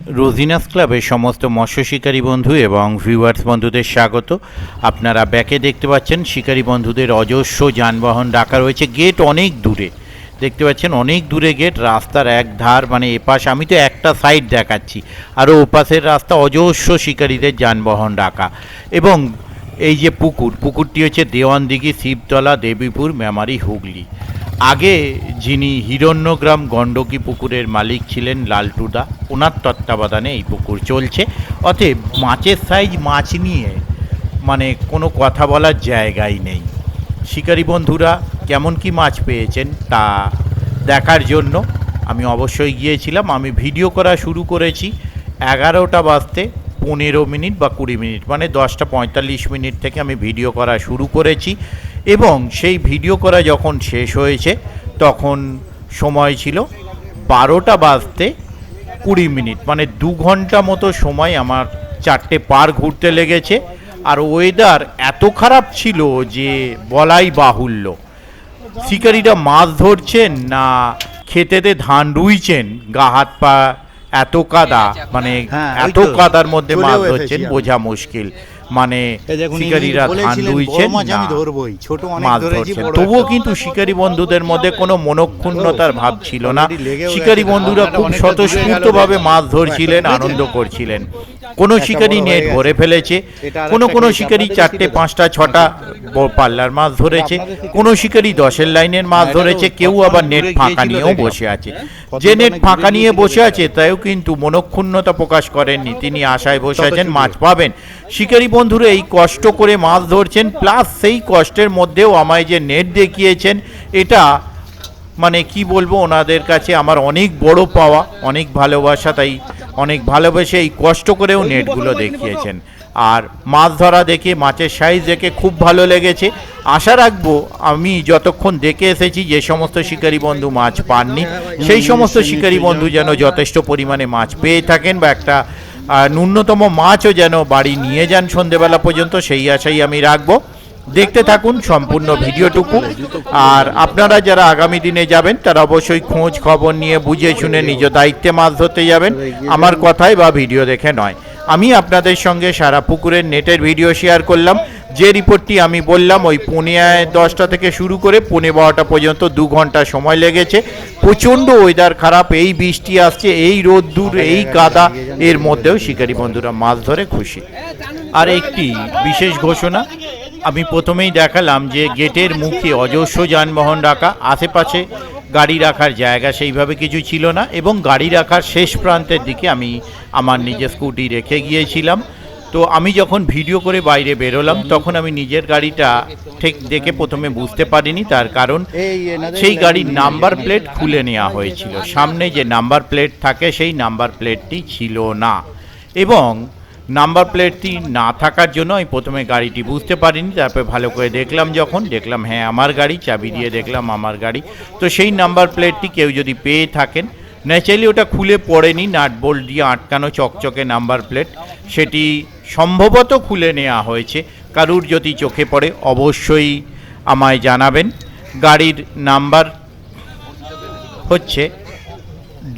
রোজিনাস ক্লাবের সমস্ত মৎস্য শিকারী বন্ধু এবং ভিউয়ার্স বন্ধুদের স্বাগত। আপনারা ব্যাকে দেখতে পাচ্ছেন শিকারী বন্ধুদের অজস্র যানবাহন রাখা রয়েছে। গেট অনেক দূরে দেখতে পাচ্ছেন, অনেক দূরে গেট, রাস্তার এক ধার, মানে এপাশ আমি তো একটা সাইড দেখাচ্ছি, আরও ওপাশের রাস্তা অজস্র শিকারীদের যানবাহন রাখা। এবং এই যে পুকুরটি হচ্ছে দেওয়ানদিঘি, শিবতলা, দেবীপুর, মেমারি, হুগলি। আগে যিনি হিরণ্যগ্রাম গণ্ডকী পুকুরের মালিক ছিলেন লালটুদা, ওনার তত্ত্বাবধানে এই পুকুর চলছে। অতএব মাছের সাইজ মাছ নিয়ে মানে কোনো কথা বলার জায়গাই নেই। শিকারী বন্ধুরা কেমন কি মাছ পেয়েছেন তা দেখার জন্য আমি অবশ্যই গিয়েছিলাম। আমি ভিডিও করা শুরু করেছি 11টা বাজতে 15 মিনিট বা 20 মিনিট, মানে 10টা 45 মিনিট থেকে আমি ভিডিও করা শুরু করেছি। এবং সেই ভিডিও করা যখন শেষ হয়েছে তখন সময় ছিল 12টা বাজতে 20 মিনিট, মানে 2 ঘন্টা মতো সময় আমার 4টে পার ঘুরতে লেগেছে। আর ওয়েদার এত খারাপ ছিল যে বলাই বাহুল্য। শিকারীরা মাছ ধরছেন না খেতেতে ধান রুইছেন, গা হাত পা এত কাদা, মানে এত কাদার মধ্যে মাছ ধরছেন বোঝা মুশকিল। মানে শিকারীরা ধান রুইছেন না মাছ ধরছেন। তবুও কিন্তু শিকারী বন্ধুদের মধ্যে কোনো মনক্ষুণ্ণতার ভাব ছিল না। শিকারী বন্ধুরা খুব স্বতঃস্ফূর্তভাবে মাছ ধরছিলেন, আনন্দ করছিলেন। কোনো শিকারী নেট ভরে ফেলেছে, কোনো শিকারী 4টে 5টা 6টা পাল্লার মাছ ধরেছে, কোনো শিকারী 10-এর লাইনের মাছ ধরেছে, কেউ আবার নেট ফাঁকা নিয়েও বসে আছে। যে নেট ফাঁকা নিয়ে বসে আছে তাও কিন্তু মনক্ষুণ্ণতা প্রকাশ করেননি, তিনি আশায় বসে আছেন মাছ পাবেন। শিকারী বন্ধুরা এই কষ্ট করে মাছ ধরছেন, প্লাস সেই কষ্টের মধ্যেও আমায় যে নেট দেখিয়েছেন, এটা মানে কি বলবো, ওনাদের কাছে আমার অনেক বড় পাওয়া, অনেক ভালোবাসা। তাই অনেক ভালোবেসে এই কষ্ট করেও নেটগুলো দেখিয়েছেন। আর মাছ ধরা দেখে, মাছের সাইজ দেখে খুব ভালো লেগেছে। আশা রাখবো আমি যতক্ষণ দেখে এসেছি যে সমস্ত শিকারী বন্ধু মাছ পাননি, সেই সমস্ত শিকারী বন্ধু যেন যথেষ্ট পরিমাণে মাছ পেয়ে থাকেন, বা একটা ন্যূনতম মাছও যেন বাড়ি নিয়ে যান সন্ধেবেলা পর্যন্ত, সেই আশাই আমি রাখবো। দেখতে থাকুন সম্পূর্ণ ভিডিওটুকু। আর আপনারা যারা আগামী দিনে যাবেন তারা অবশ্যই খোঁজ খবর নিয়ে বুঝে শুনে নিজ দায়িত্বে মাছ ধরতে যাবেন, আমার কথায় বা ভিডিও দেখে নয়। আমি আপনাদের সঙ্গে সারা পুকুরের নেটের ভিডিও শেয়ার করলাম। যে রিপোর্টটি আমি বললাম, ওই 10:15 থেকে শুরু করে 12:15 পর্যন্ত 2 ঘন্টা সময় লেগেছে। প্রচণ্ড ওয়েদার খারাপ, এই বৃষ্টি আসছে, এই রোদ্দুর, এই কাদা, এর মধ্যেও শিকারী বন্ধুরা মাছ ধরে খুশি। আর একটি বিশেষ ঘোষণা, আমি প্রথমেই দেখালাম যে গেটের মুখে অজস্র যানবাহন রাখা, আশেপাশে গাড়ি রাখার জায়গা সেইভাবে কিছু ছিল না। এবং গাড়ি রাখার শেষ প্রান্তের দিকে আমি আমার নিজের স্কুটি রেখে গিয়েছিলাম। তো আমি যখন ভিডিও করে বাইরে বেরোলাম তখন আমি নিজের গাড়িটা ঠিক দেখে প্রথমে বুঝতে পারিনি, তার কারণ সেই গাড়ির নাম্বার প্লেট খুলে নেওয়া হয়েছিল। সামনে যে নাম্বার প্লেট থাকে সেই নাম্বার প্লেটটি ছিল না, এবং নাম্বার প্লেটটি না থাকার জন্য আমি প্রথমে গাড়িটি বুঝতে পারিনি। তারপরে ভালো করে দেখলাম, যখন দেখলাম হ্যাঁ আমার গাড়ি, চাবি দিয়ে দেখলাম আমার গাড়ি। তো সেই নাম্বার প্লেটটি কেউ যদি পেয়ে থাকেন, ন্যাচারালি ওটা খুলে পড়েনি, নাট বোল্ট দিয়ে আটকানো চকচকে নাম্বার প্লেট, সেটি সম্ভবত খুলে নেওয়া হয়েছে। কারুর যদি চোখে পড়ে অবশ্যই আমায় জানাবেন। গাড়ির নাম্বার হচ্ছে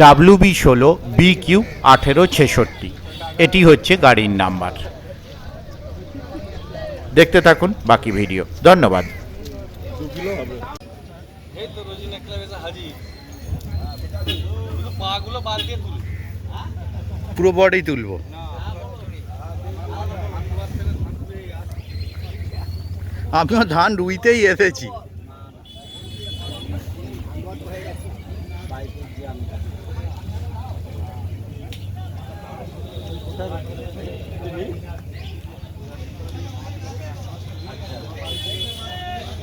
WB16 BQ 1866, এটি হচ্ছে গাড়ির নাম্বার। দেখতে থাকুন বাকি ভিডিও। ধন্যবাদ। পুরো বডি তুলবো। আমিও ধান রুইতেই এসেছি।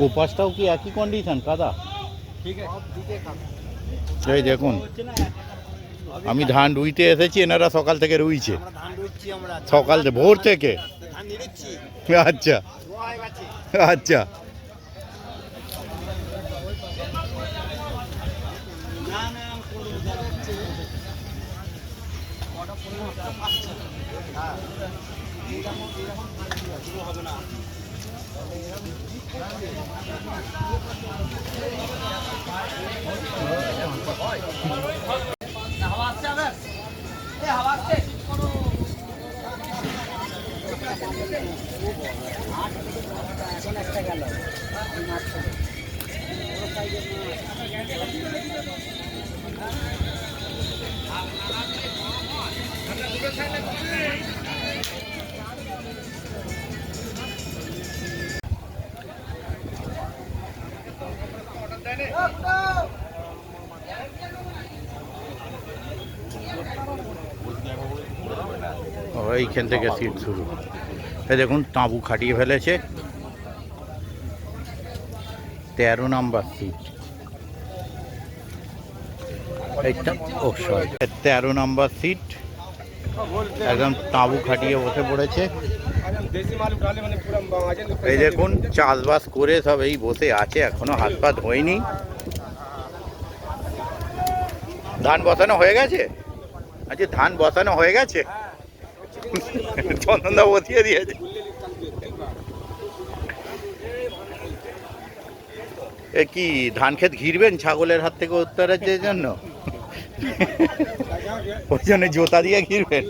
ওপাশটাও কি একই কন্ডিশন কাদা? এই দেখুন, আমি ধান রুইতে এসেছি, এনারা সকাল থেকে রুইছে, সকাল ভোর থেকে। আচ্ছা আচ্ছা, এইখান থেকে সিট শুরু। এই দেখুন তাঁবু খাটিয়ে ফেলেছে, 13 নাম্বার সিট। এইটা 13 নাম্বার সিট, একদম তাঁবু খাটিয়ে বসে পড়েছে। এই দেখুন চাষবাস করে সব এই বসে আছে, এখনো হাত পা ধোয়নি। ধান বসানো হয়ে গেছে? আচ্ছা, ধান বসানো হয়ে গেছে, চন্দনদা বসিয়ে দিয়েছে। এ কি ধান ক্ষেত ঘিরবেন ছাগলের হাত থেকে উত্তরের জন্য? ওই জন্য জোতা দিয়ে ঘিরবেন।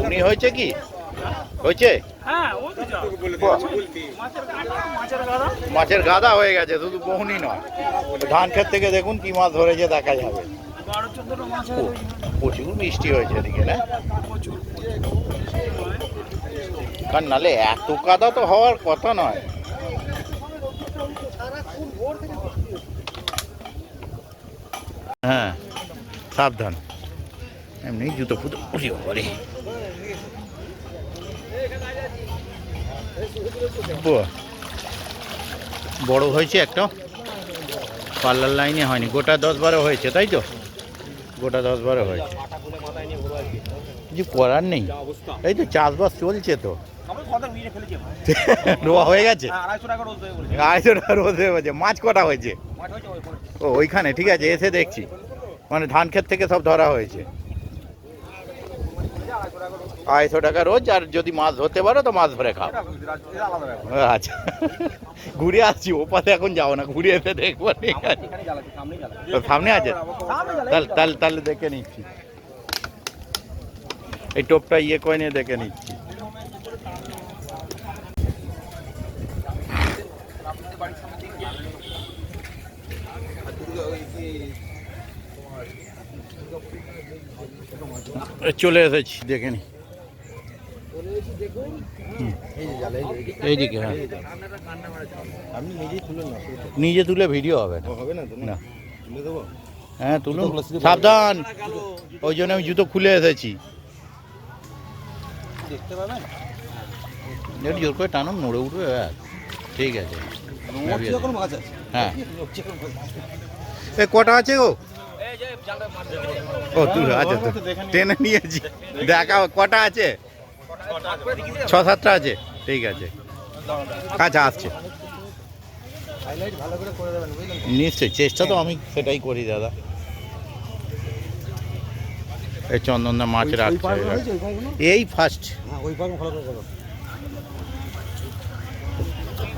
উনি হয়েছে কি হয়েছে? মাছের গাদা হয়ে গেছে, শুধু বহুনি নয়। ধান ক্ষেত থেকে দেখুন কি মাছ ধরেছে দেখা যাবে। প্রচুর মিষ্টি হয়েছে এদিকে না, কারণ নালে এত কাদা তো হওয়ার কথা নয়। হ্যাঁ সাবধান, এমনি জুতো ফুটো করে। বড় হয়েছে একটা, পার্লার লাইনে হয়নি, গোটা 10-12 হয়েছে, তাই তো? গোটা 10-12 হয়েছে, কিছু করার নেই। এই তো চাষবাস চলছে তো, রোয়া হয়ে গেছে, 250 টাকা রোজ হয়ে গেছে। মাছ কটা হয়েছে? ও ওইখানে, ঠিক আছে, এসে দেখছি। মানে ধান ক্ষেত থেকে সব ধরা হয়েছে। 250 টাকা রোজ, আর যদি মাছ ধরতে পারো তো মাছ ধরে খাও। আচ্ছা, ঘুরে আসছি, ওপাশে এখন যাও না, ঘুরে এসে দেখবো। ঠিক আছে, সামনে আছে, তাহলে দেখে নিচ্ছি। এই টোপটা ইয়ে করে নিয়ে দেখে নিচ্ছি। চলে এসেছি, দেখে নি। এইদিকে, হ্যাঁ, নিজে তুলে ভিডিও হবে না? হ্যাঁ তুলুন, সাবধান, ওই জন্য আমি জুতো খুলে এসেছি। জোর করে টানুন, নড়ে উঠবে। ঠিক আছে, হ্যাঁ। এ কটা আছে গো? ও তুই, আচ্ছা টেনে নিয়েছি, দেখা কটা আছে? 6-7টা আছে, ঠিক আছে। আচ্ছা আসছে, নিশ্চয়ই, চেষ্টা তো আমি সেটাই করি দাদা। এই চন্দনদা মাছ রাখছে, এই ফার্স্ট।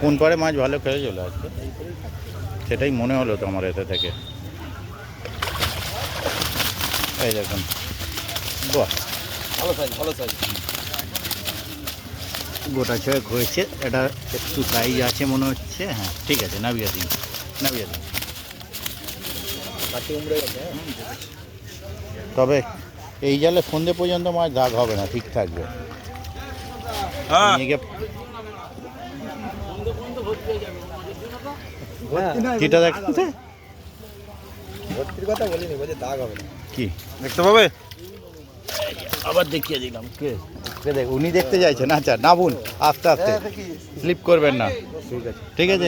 কোন পারে মাছ ভালো খেলে চলে আসছে, সেটাই মনে হলো তো আমার এতে থেকে। এই দেখুন, বাহ, ভালো সাইজ, ভালো সাইজ। গোটা ছয়েক হয়েছে, এটা একটু সাইজ আছে মনে হচ্ছে। হ্যাঁ ঠিক আছে, নাবিয়ে দিন, নাবিয়ে দিন। তবে এই জালে সন্ধে পর্যন্ত মাছ দাগ হবে না, ঠিক থাকবে। কিটা দেখতে কথা বলিনি, বলছে দাগ হবে না। কি দেখতে পাবে? আবার দেখিয়ে দিলাম। কে দেখ, উনি দেখতে চাইছেন? আচ্ছা নাবুন, আস্তে আস্তে, স্লিপ করবেন না। ঠিক আছে, ঠিক আছে।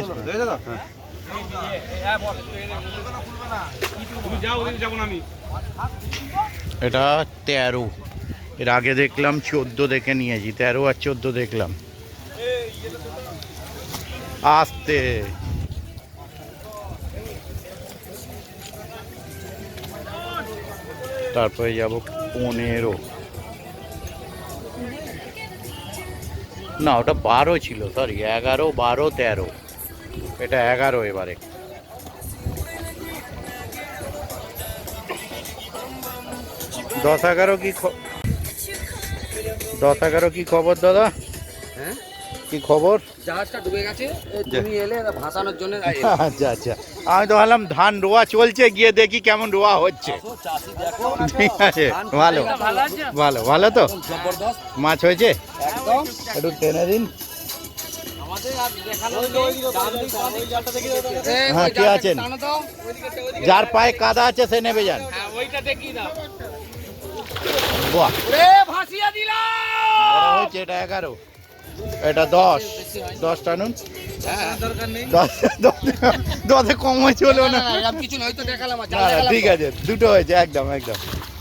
এটা 13, এর আগে দেখলাম 14 দেখে নিয়েছি, 13 আর 14 দেখলাম। আস্তে, তারপরে যাব 15। না ওটা 12 ছিল, সরি 11, 12, 13, এটা 11 এবারে। 10-11 কি 10-11 কি খবর দাদা? হ্যাঁ, কি খবর? জাহাজটা ডুবে গেছে, তুমি এলে এটা ভাসানোর জন্য। আচ্ছা আচ্ছা, আমি তো ভাবলাম ধান রোয়া চলছে, গিয়ে দেখি কেমন রোয়া হচ্ছে। চাষি দেখো, ঠিক আছে, ভালো ভালো ভালো। তো জবরদস্ত মাছ হয়েছে, একদম। একটু টেনে দিন। হ্যাঁ, কে আছেন? যার পায়ে কাদা আছে সে নেবে যান। বাহ, বড় হয়েছে। এটা 11, এটা 10। 10 টানুন। 10 কম হয়েছে হলো না। কিছু নয় তো, দেখালাম। না, ঠিক আছে, দুটো হয়েছে। একদম একদম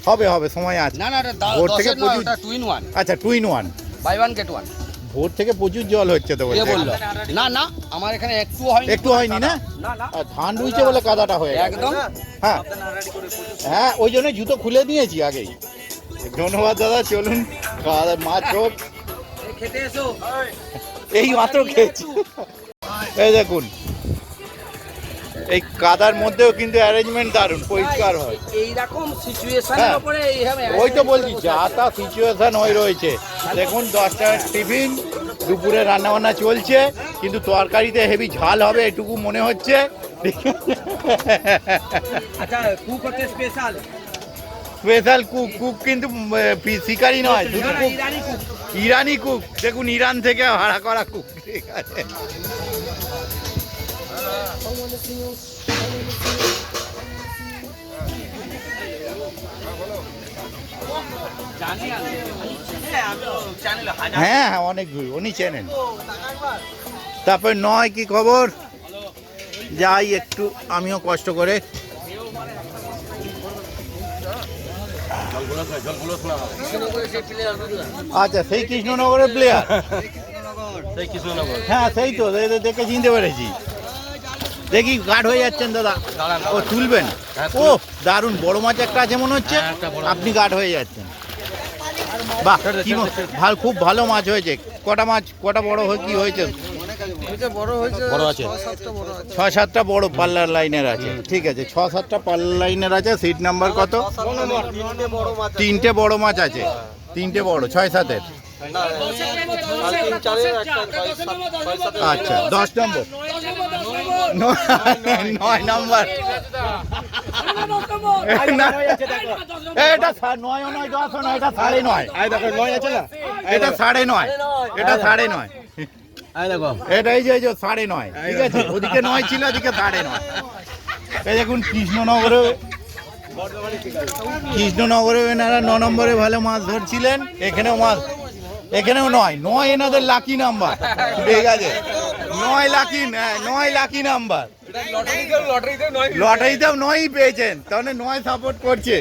হবে হবে, সময় আছে। না না, ভোর থেকে প্রচুর। 2 in 1, আচ্ছা, 2 in 1, বাই 1 get 1। ভোর থেকে প্রচুর জল হচ্ছে তো কে বলছে। বললো? না না, আমার এখানে একটু হয়নি। একটু হয়নি না? না না, আর ধান রুইছে বলে কাদাটা হয়ে গেছে। একদম। হ্যাঁ হ্যাঁ, ওই জন্য জুতো খুলে নিয়েছি আগেই। ধন্যবাদ দাদা, চলুন মাছ হোক। খেতে এসো। এই মাত্র খেয়েছি। এই দেখুন, এই কাদার মধ্যেও কিন্তু অ্যারেঞ্জমেন্ট দারুণ, পরিষ্কার হয়। এইরকম সিচুয়েশনের হ্যাঁ। উপরে এইভাবে ওই তো বলছি, যা তা সিচুয়েশন হয়ে রয়েছে। দেখুন, 10টার টিফিন, দুপুরে রান্নাবান্না চলছে, কিন্তু তরকারিতে হেভি ঝাল হবে এটুকু মনে হচ্ছে। আচ্ছা, কুক হচ্ছে স্পেশাল। স্পেশাল কুক কিন্তু শিকারি নয়, শুধু কুক, ইরানি কুক। ইরানি কুক। দেখুন, ইরান থেকে ভাড়া করা কুক। ঠিক আছে। হ্যাঁ হ্যাঁ, অনেক দূর, উনি চেনেন। তারপর 9 কি খবর? যাই একটু আমিও কষ্ট করে। আচ্ছা, সেই কৃষ্ণনগরের প্লেয়ার। হ্যাঁ, সেই তো দেখে চিনতে পেরেছি। দেখি, গার্ড হয়ে যাচ্ছেন দাদা। ও তুলবেন? ও দারুণ, বড় মাছ একটা আছে মনে হচ্ছে, আপনি গার্ড হয়ে যাচ্ছেন। বাহ, কি ভালো, খুব ভালো মাছ হয়েছে। কটা মাছ, কটা বড় কি হয়েছে? বড় আছে, 6-7টা বড় পাল্লার লাইনের আছে। ঠিক আছে, 6-7টা পাল্লার লাইনের আছে। সিট নাম্বার কত? 3টে বড় মাছ আছে, 3টে বড়, 6-7-এর। আচ্ছা, 10 নম্বর, 9 নম্বর। এটা 9ও নয়, 10ও নয়, এটা 9.5। এটা 9.5, এটা 9.5। এটা এই যে 9.5। ঠিক আছে, ওদিকে 9 ছিল, ওদিকে 9.5। এই দেখুন, কৃষ্ণনগরে এনারা 9 নম্বরে ভালো মাছ ধরছিলেন। এখানেও 9 এনাদের লাকি নাম্বার। ঠিক আছে, 9 লাকি নাম্বার। লটারিতেও 9ই পেয়েছেন, তাহলে 9 সাপোর্ট করছে।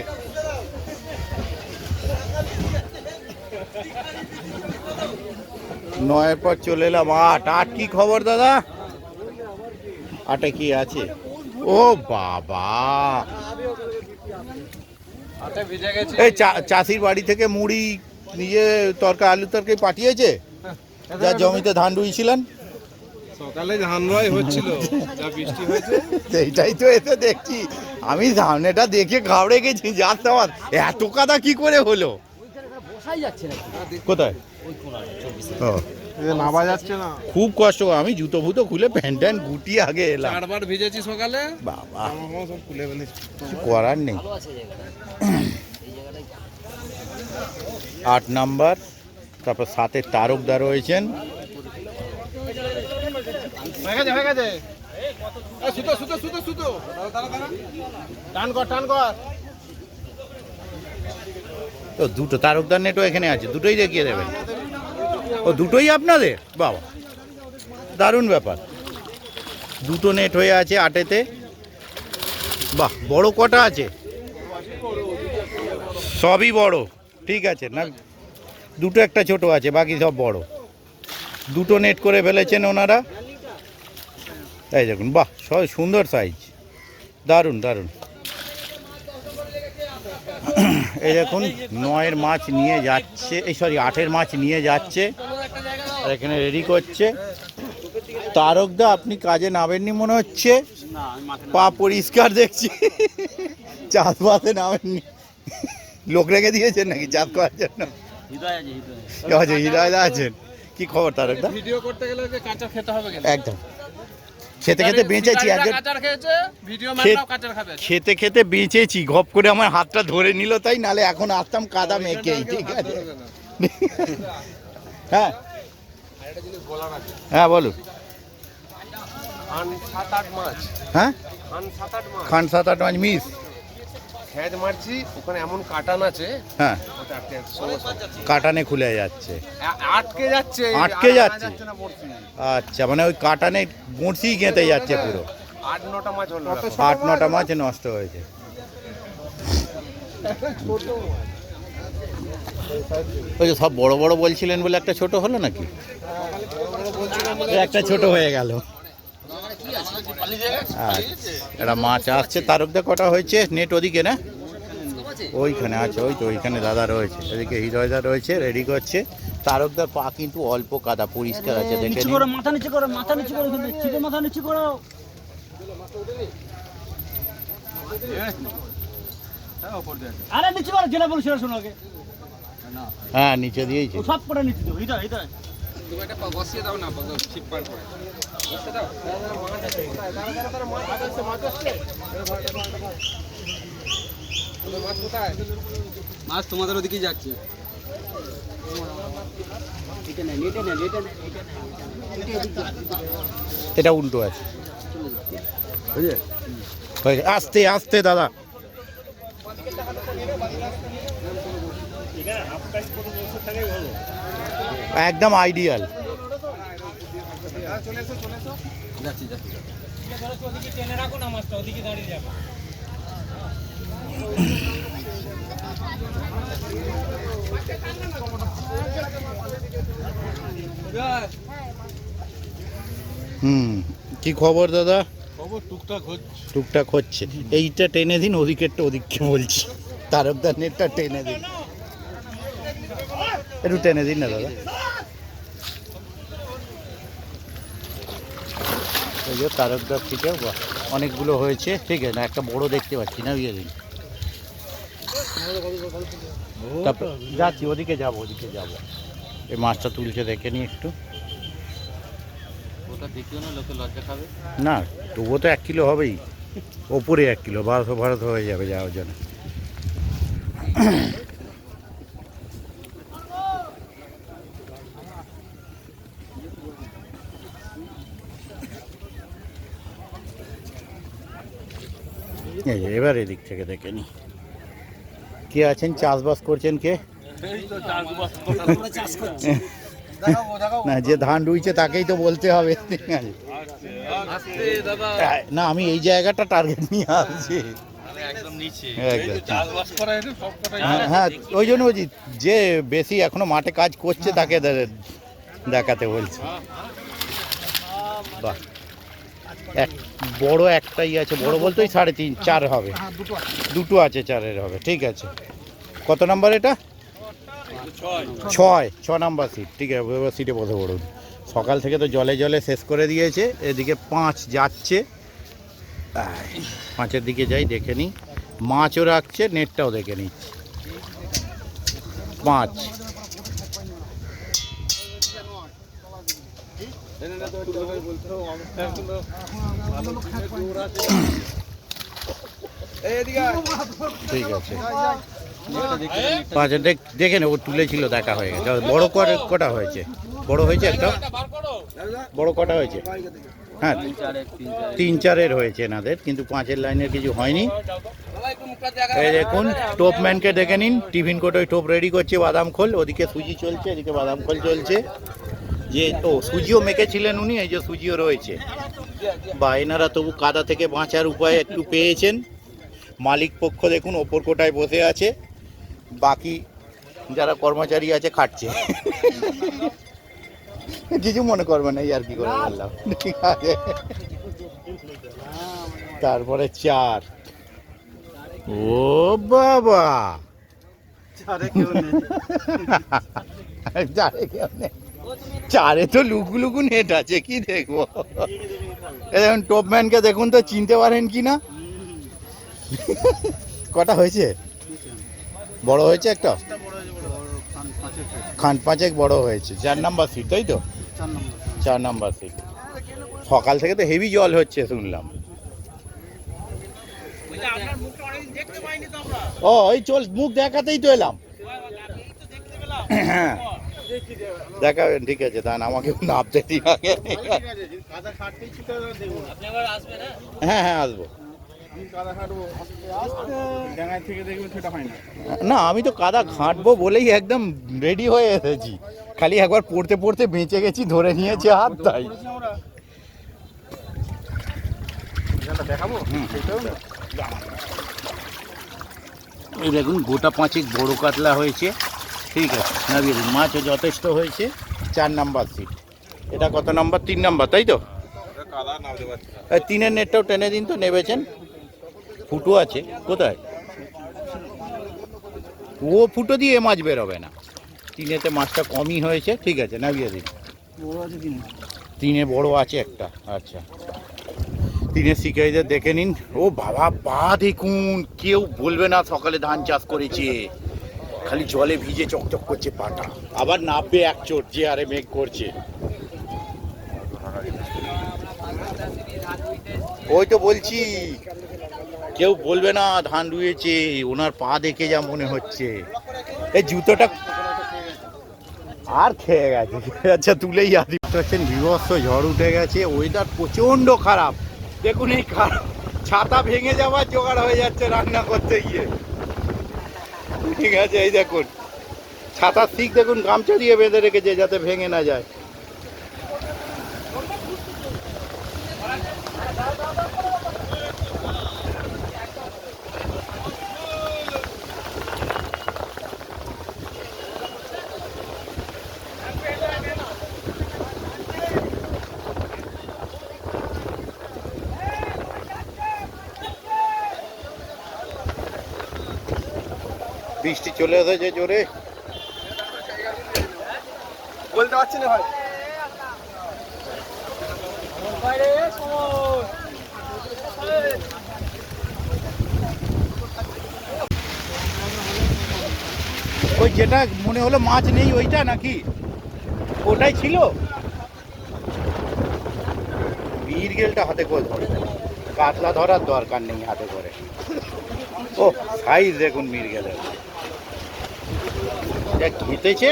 নয়ের পর চলে এলাম 8 কি খবর দাদা? 8-এ কি আছে? ও বাবা, এই চাষির বাড়ি থেকে মুড়ি নিয়ে আলু তরকারি পাঠিয়েছে, যা জমিতে ধান রুইছিলেন। সকালে ধান রয় হচ্ছিল, যা বৃষ্টি হয়েছে সেইটাই তো এতে দেখছি। আমি ধানেটা দেখে ঘাবড়ে গেছি। যার তোমার এত কাদা কি করে হলো? কোথায়? ও, নামা যাচ্ছে না। খুব কষ্ট। আমি জুতো ফুতো খুলে প্যান্ট ট্যান্ট গুটিয়ে আগে এলাম। 4 বার ভিজেছি সকালে, বাবা, সব খুলে ফেলেছি। কিছু করার নেই। 8 নাম্বার, তারপর 7-এর তারকদা রয়েছেন। হয়ে গেছে। সুতো টান কর। তো দুটো তারকদার নেটও এখানে আছে, দুটোই দেখিয়ে দেবেন। ও, দুটোই আপনাদের? বাবা, দারুণ ব্যাপার। দুটো নেট হয়ে আছে 8-এতে। বাহ, বড় কটা আছে? সবই বড়। ঠিক আছে না, দুটো একটা ছোট আছে, বাকি সব বড়। দুটো নেট করে ফেলেছেন ওনারা। এই দেখুন, বাহ, সব সুন্দর সাইজ, দারুণ দারুণ। এই দেখুন, 9-এর মাছ নিয়ে যাচ্ছে, 8-এর মাছ নিয়ে যাচ্ছে, আর এখানে রেডি করছে। তারকদা, আপনি কাজে নামেননি মনে হচ্ছে, পা পরিষ্কার দেখছি, চাষবাসে নামেননি। লোক রেখে দিয়েছেন নাকি চাষ করার জন্য? আচ্ছা, হৃদয়দা আছেন। কি খবর তারকদা? ভিডিও করতে গেলে যে কাঁচা খেতে হবে কেন? একদম খেতে খেতে বেঁচেছি একজন, কাঁচার খেয়েছে, ভিডিও ম্যানরাও কাঁচার খাবে। খেতে খেতে বেঁচেছি, ঘপ করে আমার হাতটা ধরে নিল, তাই নালে এখন আসতাম কাদা মেখেই। ঠিক আছে, হ্যাঁ আরেকটা জিনিস বলার আছে, হ্যাঁ বলুন। খান 7-8 মাছ, হ্যাঁ খান 7-8 মাছ খান 7-8 মাছ মিস। খেত মারছি, ওখানে এমন কাটান আছে, হ্যাঁ ওটা আটকে যাচ্ছে, কাটানে খুলে যাচ্ছে। আটকে যাচ্ছে, আটকে আর যাচ্ছে? না বড়শি। আচ্ছা, মানে ওই কাটানে বড়শি গেঁথে যাচ্ছে পুরো। 8-9টা মাছ হলো। 8-9টা মাছ নষ্ট হয়েছে। ওই যে সব বড় বড় বলছিলেন বলে একটা ছোট হলো নাকি? একটা ছোট হয়ে গেল। একটা মাছ আসছে। তারকদা কটা হয়েছে নেট ওদিকে না? ওইখানে আছে, ওই তো ওইখানে দাদা রয়েছে, এদিকে হৃদয়দা রয়েছে, রেডি করছে। তারকদার পা কিন্তু অল্প কাদা, পরিষ্কার আছে, দেখে নিন। মাথা নিচু করো, মাথা নিচু করো, চিপে মাথা নিচু করো। আরে নিচু করো, যেটা বলছি সেটা শোনো আগে। হ্যাঁ নিচে দিয়েছে। সব করে নিচু দাও, হৃদয় হৃদয়। তুমি একটা বসিয়ে দাও না, ছিপ পার করে বসিয়ে দাও। মাছ আছে কোথায়? তারা মাছ আসছে, মাছ আসছে। মাছ কোথায়? মাছ তোমাদের ওদিকেই যাচ্ছে। এটা উল্টো আছে। আস্তে আস্তে দাদা। একদম আইডিয়াল। চলে এসো, চলে এসো। যাচ্ছি যাচ্ছি। কি খবর দাদা? খবর টুকটাক হচ্ছে। টুকটাক হচ্ছে। এইটা টেনে দিন, ওদিকেরটা ওদিককে বলছি। তারকদার নেটটা টেনে দিন, একটু টেনে দিন না দাদা। এই যে তারকদার থেকে অনেকগুলো হয়েছে। ঠিক আছে, না একটা বড় দেখতে পাচ্ছি না, ইয়ে দিন। তারপর যাচ্ছি, ওদিকে যাবো, ওদিকে যাবো। এই মাছটা তুলছে, দেখে নি একটু। ওটা দেখিও না, লোকে লজ্জা খাবে। না তবুও তো 1 কিলো হবেই, ওপরে 1 কিলো, 1200 হয়ে যাবে যাওয়ার জন্য। এই যে এবার এদিক থেকে দেখে নি কে আছেন, চাষবাস করছেন কে? না, যে ধান রুইছে তাকেই তো বলতে হবে। ঠিক আছে, না আমি এই জায়গাটা টার্গেট নিয়ে আসছি। হ্যাঁ ওই জন্য বলছি, যে বেশি এখনো মাঠে কাজ করছে তাকে দেখাতে বলছি। বাহ, এক বড় একটাই আছে, বড় বলতে ওই 3.5-4 হবে। দুটো আছে, 4-এর হবে। ঠিক আছে, কত নাম্বার এটা? 6 নাম্বার সিট। ঠিক আছে, এবার সিটে বসে পড়ুন। সকাল থেকে তো জলে জলে শেষ করে দিয়েছে। এদিকে 5 যাচ্ছে, 5-এর দিকে যাই, দেখে নিই। মাছও রাখছে, নেটটাও দেখে নিচ্ছি। 5 ঠিক আছে, 5 দেখে নেবো। তুলেছিল, দেখা হয়ে গেছে। বড় কটা হয়েছে? বড় হয়েছে একটা, বড় কটা হয়েছে? হ্যাঁ 3-4-এর হয়েছে এনাদের, কিন্তু 5-এর লাইনের কিছু হয়নি। এই দেখুন, টোপম্যানকে দেখে নিন, টিফিন কোটোয় টোপ রেডি করছে, বাদাম খোল। ওদিকে সুজি চলছে, এদিকে বাদাম খোল চলছে। যে ও সুজিও মেখেছিলেন উনি, এই যে সুজিও রয়েছে। বা এনারা তবু কাদা থেকে বাঁচার উপায় একটু পেয়েছেন। মালিক পক্ষ দেখুন ওপর কোটায় বসে আছে, বাকি যারা কর্মচারী আছে খাটছে। কিছু মনে করবে না, আর কি করে বললাম। ঠিক আছে, তারপরে 4। ও বাবা, 4-এ তো লুকু লুকু নেট আছে, কি দেখবো। দেখুন টপম্যানকে দেখুন তো, চিনতে পারেন কি না। কটা হয়েছে? বড় হয়েছে একটা? খান পাঁচেক বড় হয়েছে। 4 নাম্বার সিট তাই তো? 4 নাম্বার সিট। সকাল থেকে তো হেভি জল হচ্ছে শুনলাম। ও এই চল, মুখ দেখাতেই তো এলাম। হ্যাঁ দেখাবেন, ঠিক আছে। দাঁড়ান আমাকে নামতে দিন আগে। হ্যাঁ হ্যাঁ আসবো। না আমি তো কাদা ঘাঁটবো বলেই একদম রেডি হয়ে এসেছি, খালি একবার পড়তে পড়তে বেঁচে গেছি, ধরে নিয়েছে হাত তাই। এই দেখুন গোটা 5 বড় কাতলা হয়েছে, ঠিক আছে। নামিয়ে দিন, মাছও যথেষ্ট হয়েছে। 4 নাম্বার সিট। এটা কত নাম্বার? 3 নাম্বার তাই তো? 3-এর নেটটাও টেনে দিন তো, নেবেছেন। ফুটো আছে কোথায়? ও ফুটো দিয়ে মাছ বেরোবে না, 3-এতে মাছটা কমই হয়েছে, ঠিক আছে নামিয়ে দিন। 3-এ বড় আছে একটা, আচ্ছা। 3-এর শিকারীদের দেখে নিন। ও বাবা পা দেখুন, কেউ বলবে না সকালে ধান চাষ করেছে, খালি জলে ভিজে চকচক করছে পাটা। আবার নামবে এক চোট, যে আরে মেঘ করছে। ওই তো বলছি, কেউ বলবে না ধান রুয়েছে, ওনার পা দেখে যা মনে হচ্ছে। এই জুতোটা আর খেয়ে গেছে। আচ্ছা তুলেই আসি। হচ্ছেন বিভৎস ঝড় উঠে গেছে, ওয়েদার প্রচণ্ড খারাপ। দেখুন এই ছাতা ভেঙে যাওয়ার জোগাড় হয়ে যাচ্ছে রান্না করতে গিয়ে, ঠিক আছে। এই দেখুন ছাতার ঠিক দেখুন, গামছা দিয়ে বেঁধে রেখেছে যাতে ভেঙে না যায়। বৃষ্টি চলে এসেছে জোরে, বলতে পারছি না ভাই। ওই যেটা মনে হলো মাছ নেই ওইটা নাকি? ওটাই ছিল। মিরগেলটা হাতে করে ধরে, কাতলা ধরার দরকার নেই হাতে করে। ও সাইজ দেখুন মিরগেলের, যা ঘেঁটেছে।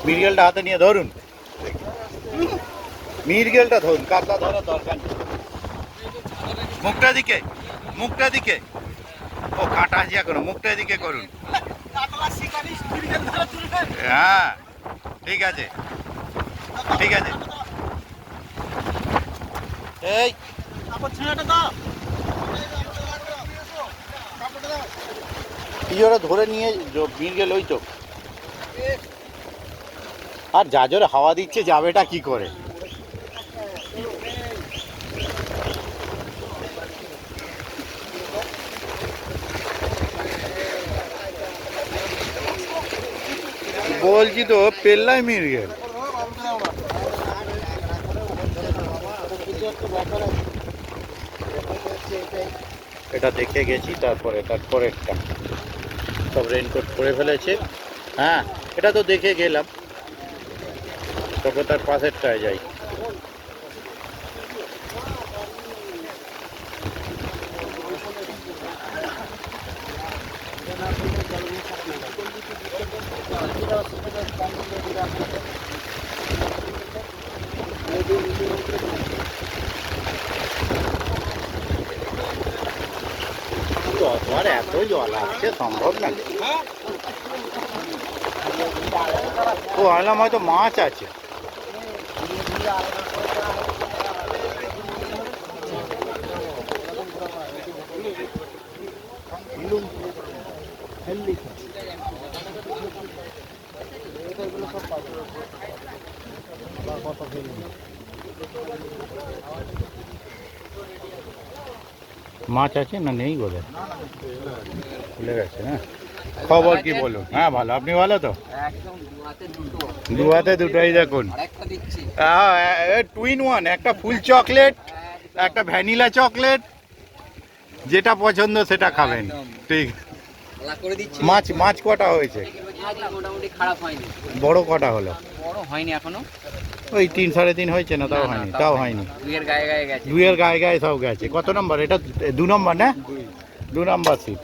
মিরগেলটা হাতে নিয়ে ধরুন, মিরগেলটা ধরুন, কাতলা ধরার দরকার নেই। মুখটা দিকে, মুখটা দিকে। ও কাটা আছে এখনো, মুখটা দিকে করুন। হ্যাঁ ঠিক আছে, ঠিক আছে। এই কি ওরা ধরে নিয়ে মিরগেল, ওই তো। আর যা জোরে হাওয়া দিচ্ছে, যাবেটা কি করে? বলছি তো পেল্লাই মিরগেল। এটা দেখে গেছি, তারপরে তারপরেরটা সব রেনকোট পরে ফেলেছে। হ্যাঁ এটা তো দেখে গেলাম, তবে তার পাশেরটায় যাই। আর এত জল আসছে সম্ভব না। ও আলাম হয়তো মাছ আছে। মাছ আছে না নেই বলে ভুলে গেছে। হ্যাঁ খবর কি বলুন? হ্যাঁ ভালো, আপনি ভালো তো? দু হাতে দুটোই দেখুন, টু ইন ওয়ান। একটা ফুল চকলেট, একটা ভ্যানিলা চকলেট, যেটা পছন্দ সেটা খাবেন। ঠিক। করে দিচ্ছি। মাছ কটা হয়েছে? মোটামুটি খারাপ হয়নি। বড় কটা হলো? বড় হয়নি এখনো। ওই 3 3.5 হয়েছে না? তাও হয়নি, তাও হয়নি। দুইয়ের গায়ে গায়ে গেছে। দুইয়ের গায়ে গায়ে সব গেছে। কত নম্বর এটা? 2 নম্বর না? 2 নম্বর সিট।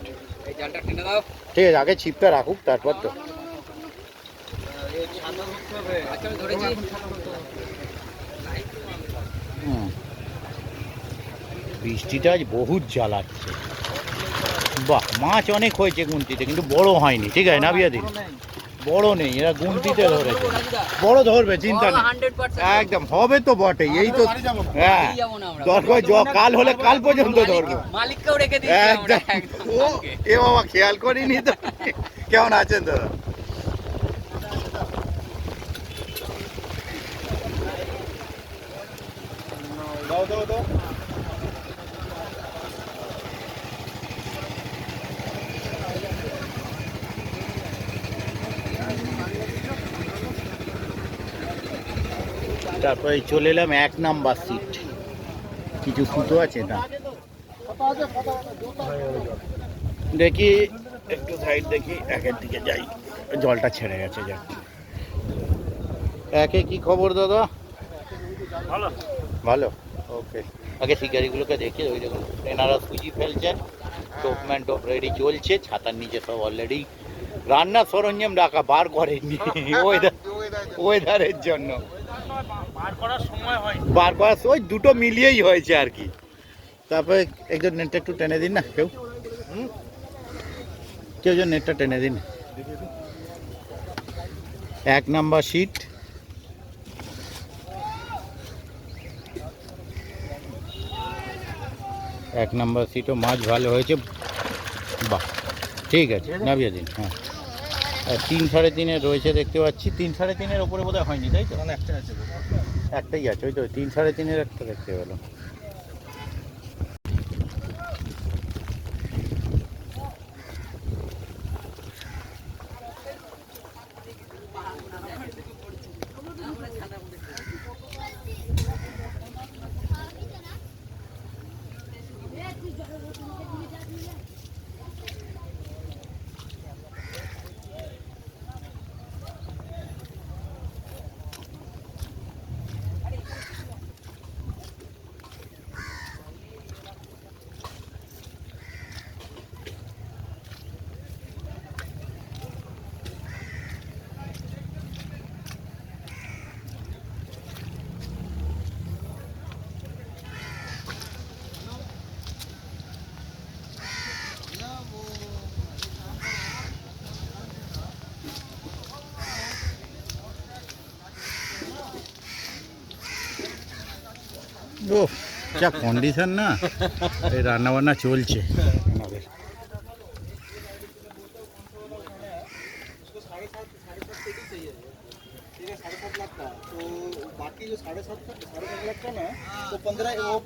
এই জালটা টেনে দাও। ঠিক আছে, আগে ছিপটা রাখুক তারপর তো। আচ্ছা আমি ধরেছি। বৃষ্টিটা আজ বহুত জ্বালাচ্ছে। বাহ, মাছ অনেক হয়েছে গুনতিতে, কিন্তু বড় হয়নি। ঠিক আছে না বিয়াদিন? বড় নেই, এরা গুনতিতে ধরেছে। বড় ধরবে, চিন্তা নেই। 100% একদম হবে তো বটে, এই তো। হ্যাঁ, দরকার কাল হলে কাল পর্যন্ত ধরবো। মালিককেও রেখে দিয়েছি আমরা একদম। ও এ বাবা, খেয়াল করিনি তো। কেমন আছেন দাদা? তারপরে চলে এলাম 1 নাম্বার সিট। কিছু সুতো আছে না? দেখি একটু সাইড দেখি, একের দিকে যাই। জলটা ছেড়ে গেছে, যাক। একে কি খবর দাদা? ভালো। ভালো, ওকে। আগে শিকারিগুলোকে দেখি, ওই দেখুন এনারা সুজি ফেলছেন। টোপম্যান টোপ রেডি চলছে, ছাতার নিচে সব অলরেডি রান্নার সরঞ্জাম রাখা, বার করেননি ওয়েদারের জন্য। বার করার সময় হয়। বার করার ওই দুটো মিলিয়েই হয়েছে আর কি। তারপরে একজন নেটটা একটু টেনে দিন না, কেউ একজন নেটটা টেনে দিন। 1 নাম্বার সিট। এক নাম্বার সিটও মাছ ভালো হয়েছে। বাহ, ঠিক আছে নামিয়ে দিন। হ্যাঁ, 3 3.5 রয়েছে দেখতে পাচ্ছি। 3 3.5 ওপরে বোধহয় হয়নি, তাই তো? একটা আছে। একটাই আছে, ওই তো 3 3.5 একটা দেখতে পেলাম। ও যা কন্ডিশন না, এই রান্না বান্না চলছে আমাদের। बाकी जो 7.5 लाख का ना, तो 15 वो।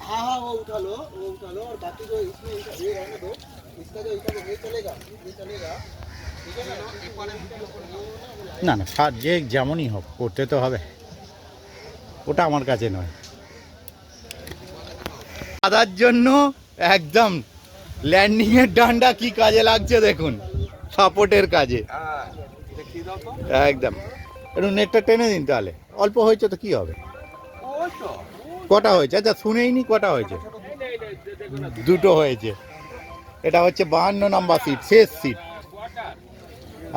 हाँ वो उठा लो और बाकी जो इसमें ये रहने दो। इसका जो ये चलेगा ठीक है না ना। না, সার যে যেমনই হোক করতে তো হবে, ওটা আমার কাছে নয়। দাদার জন্য একদম ল্যান্ডিংয়ের ডান্ডা কি কাজে লাগছে দেখুন, সাপোর্টের কাজে একদম। একটু নেটটা টেনে দিন তাহলে। অল্প হয়েছে তো কি হবে? কটা হয়েছে? আচ্ছা শুনেইনি, কটা হয়েছে? 2টো হয়েছে। এটা হচ্ছে 52 নাম্বার সিট, শেষ সিট।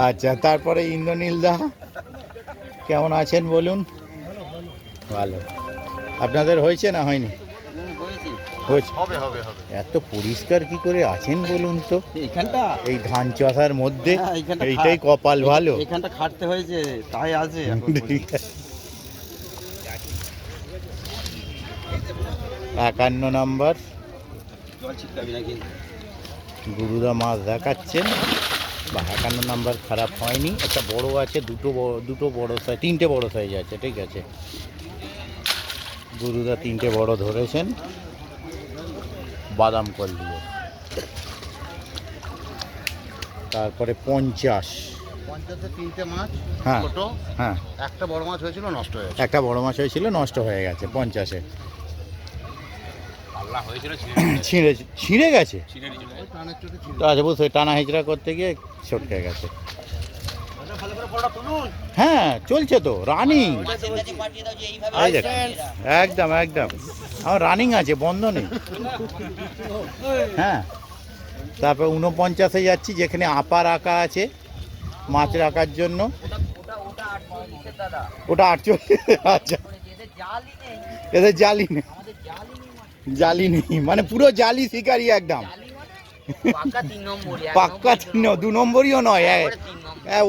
আচ্ছা, তারপরে ইন্দ্রনীল দা কেমন আছেন বলুন? ভালো। আপনাদের হয়েছে না হয়নি? হয়েছে। এত পরিষ্কার কি করে আছেন বলুন তো? এইখানটা এই ধান চাষার মধ্যে হ্যাঁ, এইখানটা এইটাই কপাল ভালো। এখানটা খাটতে হয়েছে, তাই আছে। ঠিক আছে। 51 নাম্বার গুরুদা মাছ দেখাচ্ছেন। বা 51 নাম্বার খারাপ হয়নি। একটা বড় আছে, দুটো বড় সাইজ, 3টে বড় সাইজ আছে। ঠিক আছে, গুরুদা 3টে বড় ধরেছেন বাদাম কল দিয়ে। তারপরে 50 3টে মাছ হ্যাঁ ছোট, হ্যাঁ, একটা বড় মাছ হয়েছিল, নষ্ট হয়ে গেছে। একটা বড় মাছ হয়েছিল, নষ্ট হয়ে গেছে 50-এ। ছিঁড়ে গেছে ছিঁড়ে নিয়েছিল। তো আচ্ছা বুঝতে টানা হেঁচড়া করতে গিয়ে ছটকে গেছে। হ্যাঁ চলছে তো রানিং, একদম একদম আমার রানিং আছে, বন্ধ নেই। হ্যাঁ তারপর 49-এ যাচ্ছি, যেখানে আপা রাখা আছে মাছ রাখার জন্য। ওটা 48। আচ্ছা এদের জালি নেই, জালি নেই মানে পুরো জালি শিকারি একদম পাক্কা 2 নম্বরইও নয়,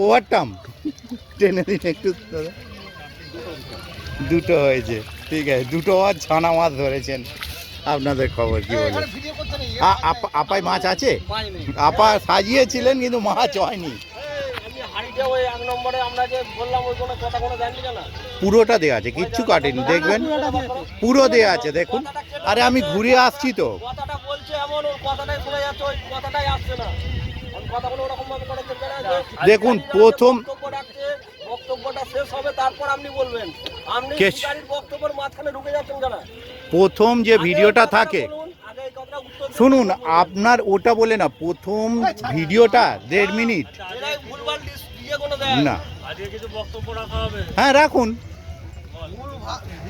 ওভারটাম টেনে দিন একটু দাদা। দুটো হয়েছে, ঠিক আছে, দুটো মাছ ছানা মাছ ধরেছেন। আপনাদের খবর কি বলে? আপাই মাছ আছে? আপা সাজিয়েছিলেন কিন্তু মাছ হয়নি। পুরোটা দেওয়া আছে, কিচ্ছু কাটেনি, দেখবেন পুরো দেওয়া আছে দেখুন। আরে আমি ঘুরে আসছি তো। দেখুন প্রথম বক্তব্যটা শেষ হবে, তারপর আপনি বলবেন। আপনি শিকারীর বক্তব্যের মাঝখানে ঢুকে যাচ্ছেন কেন? প্রথম যে ভিডিওটা থাকে শুনুন, আপনার ওটা বলে না, প্রথম ভিডিওটা 1.5 মিনিট না। হ্যাঁ রাখুন,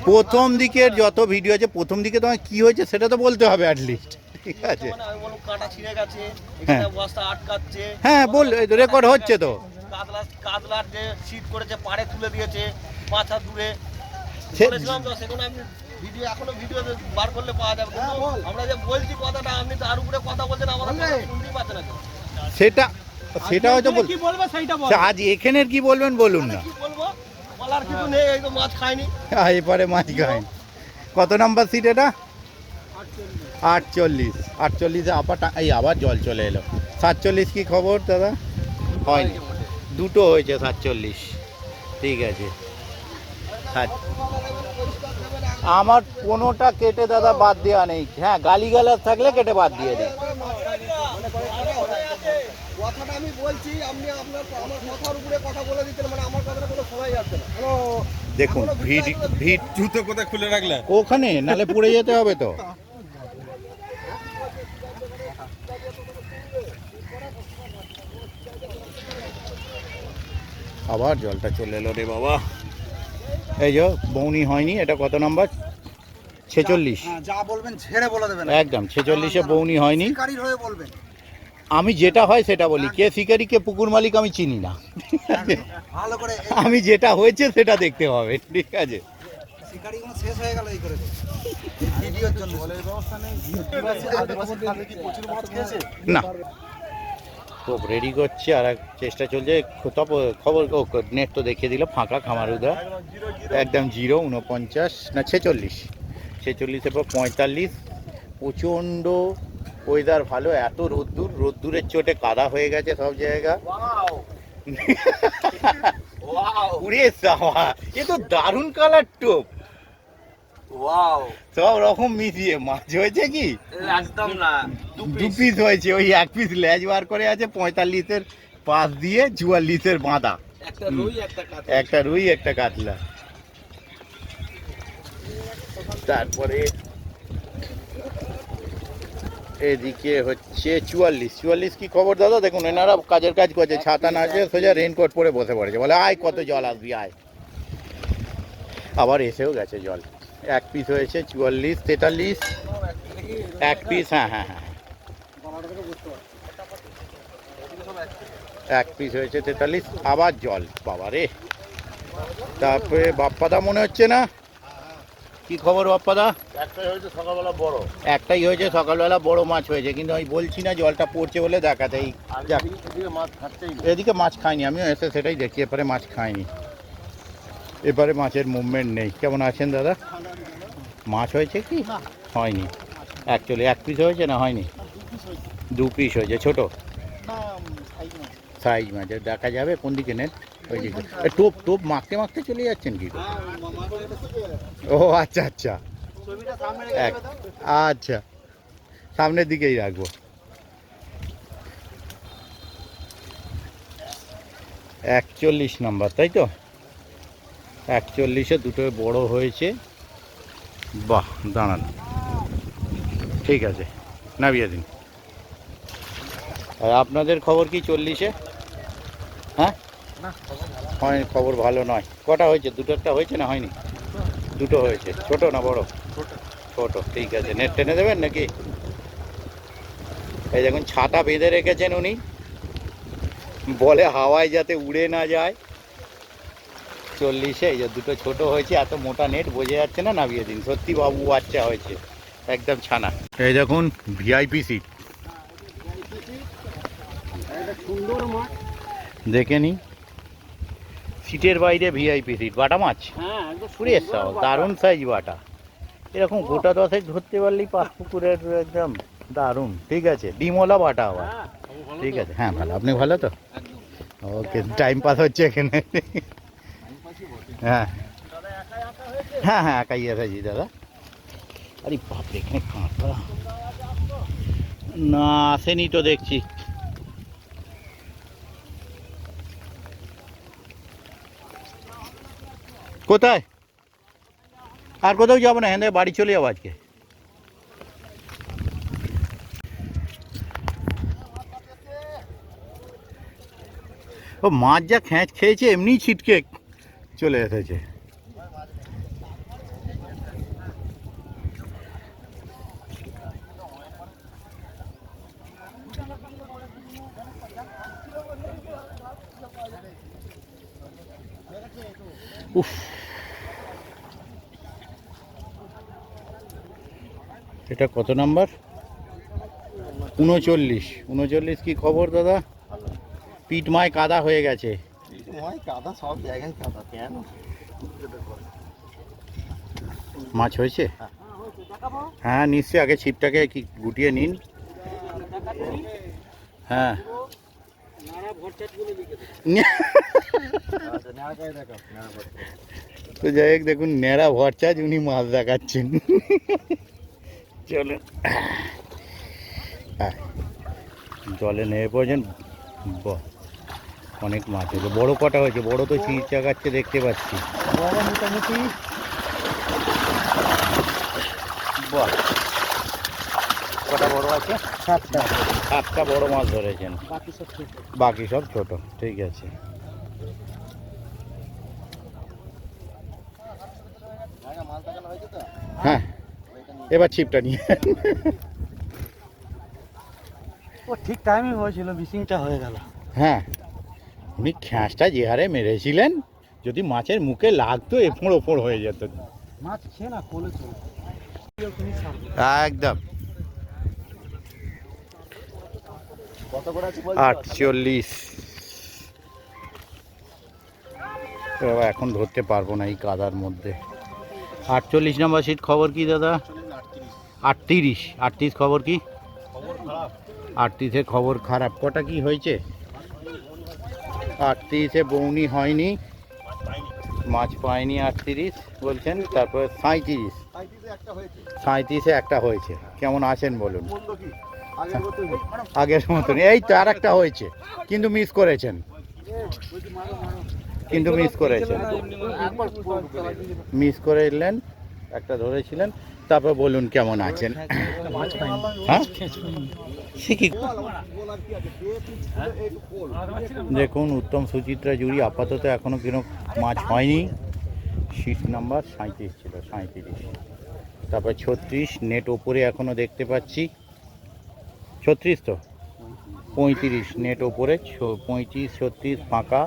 প্রথম দিকের যত ভিডিও আছে প্রথম দিকে তোমার কি হয়েছে সেটা তো বলতে হবে অ্যাটলিস্ট, ঠিক আছে? হ্যাঁ বল, রেকর্ড হচ্ছে তো। কাতলার যে শীত করেছে পাড়ে তুলে দিয়েছে 5 হাত দূরে, বলেছিলাম তো, সেখানে আপনি ভিডিও এখনো ভিডিও বার করলে পাওয়া যাবে। আমরা যে বলছি কথাটা, আপনি তার উপরে কথা বলছেন, আমাদের শুনতেই পাচ্ছেন না। সেটা হয়তো কি বলবে সেইটা বল। আজ এখানের কি বলবেন বলুন না। কি বলবো, বলার কিছু নেই, এই তো মাছ খায়নি। এবারে মাছ খায়নি। কত নাম্বার সিট এটা? 48। আপাটা এই আবার জল চলে এলো। 47 কি খবর দাদা? হয়নি, দুটো হয়েছে 47, ঠিক আছে। আমার কোনোটা কেটে দাদা বাদ দেওয়া নেই। হ্যাঁ গালিগালাজ থাকলে কেটে বাদ দিয়ে দিই। কথাটা আমি বলছি, আপনি আমার কথার উপরে কথা বলে দিচ্ছেন, মানে আমার কথাটা কোনো শোনাই যাচ্ছে না। দেখুন ভিড জুতো কোথায় খুলে রাখলে? ওখানে নালে পড়ে যেতে হবে তো। আবার জলটা চলে এলো রে বাবা। এই যে বৌনি হয়নি, এটা কত নাম্বার? 46। যা বলবেন ছেড়ে বলে দেবেন একদম 46-এ বৌনি হয়নি। শিকারীর হয়ে বলবেন। আমি যেটা হয় সেটা বলি, কে শিকারি কে পুকুর মালিক আমি চিনি না, ভালো করে আমি যেটা হয়েছে সেটা দেখতে হবে, ঠিক আছে? শিকারী কোনো শেষ হয়ে গেল এই করে ভিডিওর জন্য। বলে ব্যবস্থা নেই, প্রচুর মাছ খেয়েছে না। খুব রেডি করছে আর এক চেষ্টা চলছে। খবর নেট তো দেখিয়ে দিল ফাঁকা খামারুদা, একদম 0 49 না 46 পর 45। প্রচণ্ড ওয়েদার ভালো, এত রোদ্দুরের চোটে কাদা হয়ে গেছে সব জায়গা। উড়ে যাওয়া, এ তো দারুণ কালার টোপ, সব রকম মিশিয়ে মাছ হয়েছে কি একদম না। 2 পিস হয়েছে, ওই 1 পিস লেজ বার করে আছে, 45-এর পাশ দিয়ে 44-এর বাঁধা, একটা রুই একটা কাতলা। তারপরে এদিকে হচ্ছে 44 কি খবর দাদা? দেখুন এনারা কাজের কাজ করছে, ছাতা না আছে, সোজা রেনকোট পরে বসে পড়েছে, বলে আয় কত জল আসবি আয়। আবার এসেও গেছে জল। 1 পিস হয়েছে 44 43, 1 পিস, হ্যাঁ 1 পিস হয়েছে 43। আবার জল, বাবা রে। তারপরে বাপ্পাদা মনে হচ্ছে না, কি খবর বাপ্পাদা? একটাই হয়েছে সকালবেলা বড়, একটাই হয়েছে সকালবেলা বড় মাছ হয়েছে, কিন্তু আমি বলছি না জলটা পড়ছে বলে দেখাতে। যাক, এদিকে মাছ খাচ্ছেই না। এদিকে মাছ খাইনি, আমিও এসে সেটাই দেখি, এপারে মাছ খাইনি, এপারে মাছের মুভমেন্ট নেই। কেমন আছেন দাদা? মাছ হয়েছে কি? হয়নি অ্যাকচুয়ালি। 1 পিস হয়েছে না হয়নি? 2 পিস হয়েছে, ছোট সাইজ মাছ। দেখা যাবে কোন দিকে নেট? ওই দিকে। টোপ মাখতে চলে যাচ্ছেন কি করে? ও আচ্ছা আচ্ছা আচ্ছা, সামনের দিকেই রাখবো। 41 নাম্বার, তাই তো? 41-এ দুটো বড় হয়েছে। বাহ, দাঁড়ান, ঠিক আছে, নামিয়ে দিন। আর আপনাদের খবর কি 40-এ? হ্যাঁ, হয় খবর ভালো নয়। কটা হয়েছে? দুটো একটা হয়েছে না হয়নি? দুটো হয়েছে। ছোট না বড়? ছোট, ঠিক আছে। নেট টেনে দেবেন নাকি? এই দেখুন ছাতা বেঁধে রেখেছেন উনি, বলে হাওয়ায় যাতে উড়ে না যায়। 40-এ এই যে দুটো ছোট হয়েছে, এত মোটা নেট বোঝা যাচ্ছে না, নামিয়ে দিন। সত্যি বাবু বাচ্চা হয়েছে, একদম ছানা। এই দেখুন ভিআইপি সিট, সুন্দর মাছ। দেখে নি, সিটের বাইরে ভিআইপি সিট। বাটা মাছ, হ্যাঁ একদম পুরে দারুণ সাইজ বাটা। এরকম গোটা 10 ধরতে পারলেই পাঁচ পুকুরের একদম দারুণ। ঠিক আছে, ডিমওয়ালা বাটা আবার। ঠিক আছে, হ্যাঁ ভালো। আপনি ভালো তো? ওকে, টাইম পাস হচ্ছে এখানে। হ্যাঁ হ্যাঁ হ্যাঁ, একাই এসেছি দাদা। আরে বাপরে, এখানে কাঁকড়া না আসেনি তো দেখছি। কোথায়? আর কোথাও যাবো না, হ্যাঁ বাড়ি চলে যাবো আজকে। ও মাছ যা খ্যাঁচ খেয়েছে, এমনি ছিটকে চলে এসেছে। উফ, এটা কত নাম্বার? 39। 39 কি খবর দাদা? পিঠমায় কাদা হয়ে গেছে। কাদা সব জায়গায় কাদা, কেন? মাছ হয়েছে? হ্যাঁ নিশ্চয়ই, আগে ছিপটাকে কি গুটিয়ে নিন। হ্যাঁ তো যাই হোক, দেখুন ন্যাড়া ভরচাজ উনি মাছ দেখাচ্ছেন। চলুন, জলে নেমে পড়েছেন। বাহ, অনেক মাছ হয়েছে। বড় কটা হয়েছে? বড় তো চির চাকাচ্ছে দেখতে পাচ্ছি। বড় মোটামুটি বাহ, কটা বড় আছে? 7টা। 7টা বড় মাছ ধরেছেন, বাকি সব ছোট। বাকি সব ছোট। ঠিক আছে, হ্যাঁ এবার ছিপটা নিয়ে। ও ঠিক টাইমে হয়েছিল, মিসিংটা হয়ে গেল। হ্যাঁ, উনি খ্যাঁচটা যে হারে মেরেছিলেন, যদি মাছের মুখে লাগতো এফোঁড় ওপড় হয়ে যেত। মাছ খেয়ে না কোলে চলে একদম। কত করে আছে? 48। এখন ধরতে পারবো না এই কাদার মধ্যে। 48 নম্বর সিট। খবর কি দাদা? 38। 38 খবর কি? 38-এ খবর খারাপ। কটা কি হয়েছে? 38-এ বৌনি হয়নি, মাছ পায়নি 38 বলছেন। তারপরে 37। 37-এ একটা হয়েছে। কেমন আছেন বলুন? আগের মতন। এই তো আর একটা হয়েছে, কিন্তু মিস করেছেন। মিস করে এলেন, একটা ধরেছিলেন। তারপর বলুন কেমন আছেন? হ্যাঁ, দেখুন উত্তম সুচিত্রা জুড়ি আপাতত এখনো কোনো মাছ হয়নি। সিট নাম্বার 37 ছিল, 37। তারপর 36 নেট ওপরে এখনো দেখতে পাচ্ছি। 36 তো 35 নেট ওপরে। 35 36 ফাঁকা।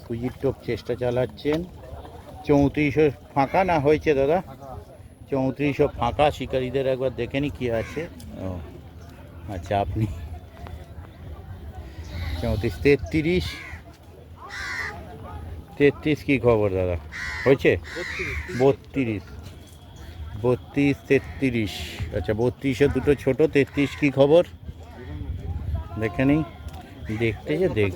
সুজির টোপ চেষ্টা চালাচ্ছেন। 34-ও ফাঁকা না হয়েছে দাদা? 34-ও ফাঁকা। শিকারীদের একবার দেখে নি কি আছে। ও আচ্ছা, আপনি 34 33 কি খবর দাদা? হয়েছে 32 33। আচ্ছা, 32-এ দুটো ছোট। 33 কি খবর দেখে নি। দেখতে যে দেখ,